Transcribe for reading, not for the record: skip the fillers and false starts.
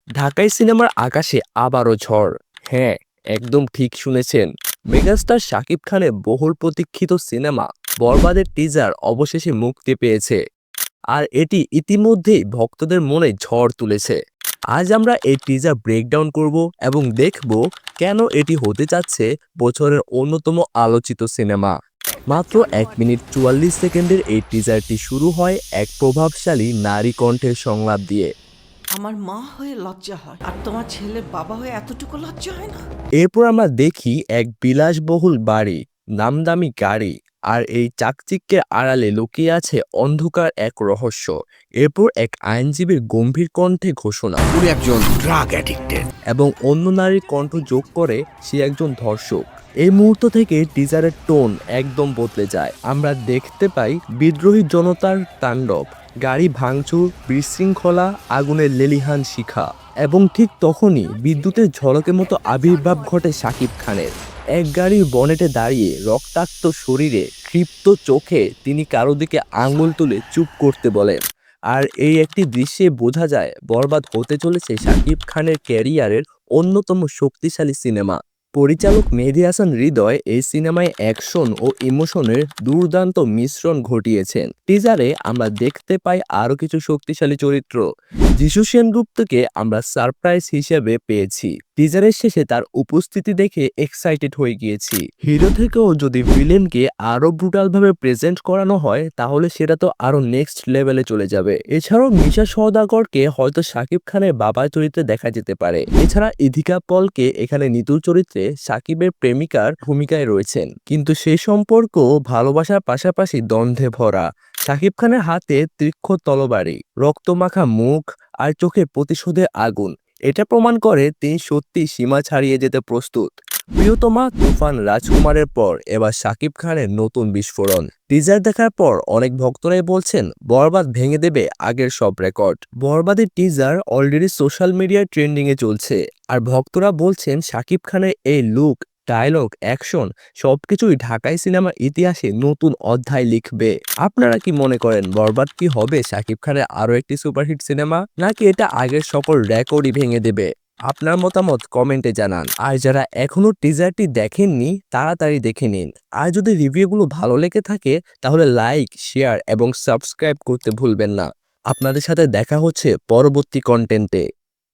ঢাকাই সিনেমার আকাশে আবারও ঝড়। হ্যাঁ, একদম ঠিক শুনেছেন। মেগাস্টার শাকিব খানের বহুল প্রতীক্ষিত সিনেমা বরবাদের টিজার অবশেষে মুক্তি পেয়েছে। আর এটি ইতিমধ্যেই ভক্তদের মনে ঝড় তুলেছে। আজ আমরা এই টিজার ব্রেকডাউন করব এবং দেখব কেন এটি হতে যাচ্ছে বছরের অন্যতম আলোচিত সিনেমা। মাত্র 1 মিনিট 44 সেকেন্ডের এই টিজারটি শুরু হয় এক প্রভাবশালী নারী কণ্ঠের সংলাপ দিয়ে। আমার মা হয়ে লজ্জা হয়, আর তোমার ছেলের বাবা হয়ে এতটুকু লজ্জা হয় না? এরপর আমরা দেখি এক বিলাসবহুল বাড়ি, নামদামি গাড়ি, আর এই চাকচিক্যের আড়ালে লুকিয়ে আছে অন্ধকার এক রহস্য। এরপর এক আইনজীবীর গম্ভীর কণ্ঠে ঘোষণা, উনি একজন ড্রাগ অ্যাডিক্টেড। এবং অন্য নারীর কণ্ঠ যোগ করে সে একজন ধর্ষক। এই মুহূর্ত থেকে টিজারের টোন একদম বদলে যায়। আমরা দেখতে পাই বিদ্রোহী জনতার তাণ্ডব, গাড়ি ভাঙচুর, বিশৃঙ্খলা, আগুনের লেলিহান শিখা, এবং ঠিক তখনই বিদ্যুতের ঝলকের মতো আবির্ভাব ঘটে শাকিব খানের। এক গাড়ির বনেটে দাঁড়িয়ে রক্তাক্ত শরীরে ক্ষিপ্ত চোখে তিনি কারো দিকে আঙুল তুলে চুপ করতে বলেন। আর এই একটি দৃশ্যে বোঝা যায় বরবাদ হতে চলেছে শাকিব খানের ক্যারিয়ারের অন্যতম শক্তিশালী সিনেমা। পরিচালক মেহেদী হাসান হৃদয় এই সিনেমায় অ্যাকশন ও ইমোশনের দুর্দান্ত মিশ্রণ ঘটিয়েছেন। টিজারে আমরা দেখতে পাই আরও কিছু শক্তিশালী চরিত্র। যিশু সেনগুপ্তকে আমরা সারপ্রাইজ হিসেবে পেয়েছি। টিজারের শেষে তার উপস্থিতি দেখে এক্সাইটেড হয়ে গিয়েছি। হিরো থেকেও যদি ভিলেনকে আরো ব্রুটালভাবে প্রেজেন্ট করানো হয় তাহলে সেটা তো আরো নেক্সট লেভেলে চলে যাবে। এছাড়াও মিশা সওদাগরকে হয়তো শাকিব খানের বাবার চরিত্রে দেখা যেতে পারে। এছাড়া ইধিকা পলকে এখানে নিতুল চরিত্রে শাকিবের প্রেমিকার ভূমিকায় রয়েছেন, কিন্তু সেই সম্পর্ক ভালোবাসার পাশাপাশি দ্বন্দ্বে ভরা। শাকিব খানের হাতে তীক্ষ্ণ তলবারি, রক্তমাখা মুখ, আর চোখে প্রতিশোধের আগুন। এটা প্রমাণ করে তিনি সত্যি সীমা ছাড়িয়ে যেতে প্রস্তুত। প্রিয়তমা তুফান রাজকুমারের পর এবার শাকিব খানের নতুন বিস্ফোরণ। টিজার দেখার পর অনেক ভক্তরাই বলছেন বরবাদ ভেঙে দেবে আগের সব রেকর্ড। বরবাদের টিজার অলরেডি সোশ্যাল মিডিয়ায় ট্রেন্ডিং এ চলছে, আর ভক্তরা বলছেন শাকিব খানের এই লুক, ডায়লগ, অ্যাকশন সবকিছুই ঢাকাই সিনেমার ইতিহাসে নতুন অধ্যায় লিখবে। আপনারা কি মনে করেন বরবাদ কি হবে শাকিব খানের আরো একটি সুপারহিট সিনেমা, নাকি এটা আগের সকল রেকর্ডই ভেঙে দেবে? আপনার মতামত কমেন্টে জানান। আর যারা এখনো টিজারটি দেখেননি তাড়াতাড়ি দেখে নিন। আর যদি রিভিউগুলো ভালো লেগে থাকে তাহলে লাইক, শেয়ার এবং সাবস্ক্রাইব করতে ভুলবেন না। আপনাদের সাথে দেখা হচ্ছে পরবর্তী কন্টেন্টে।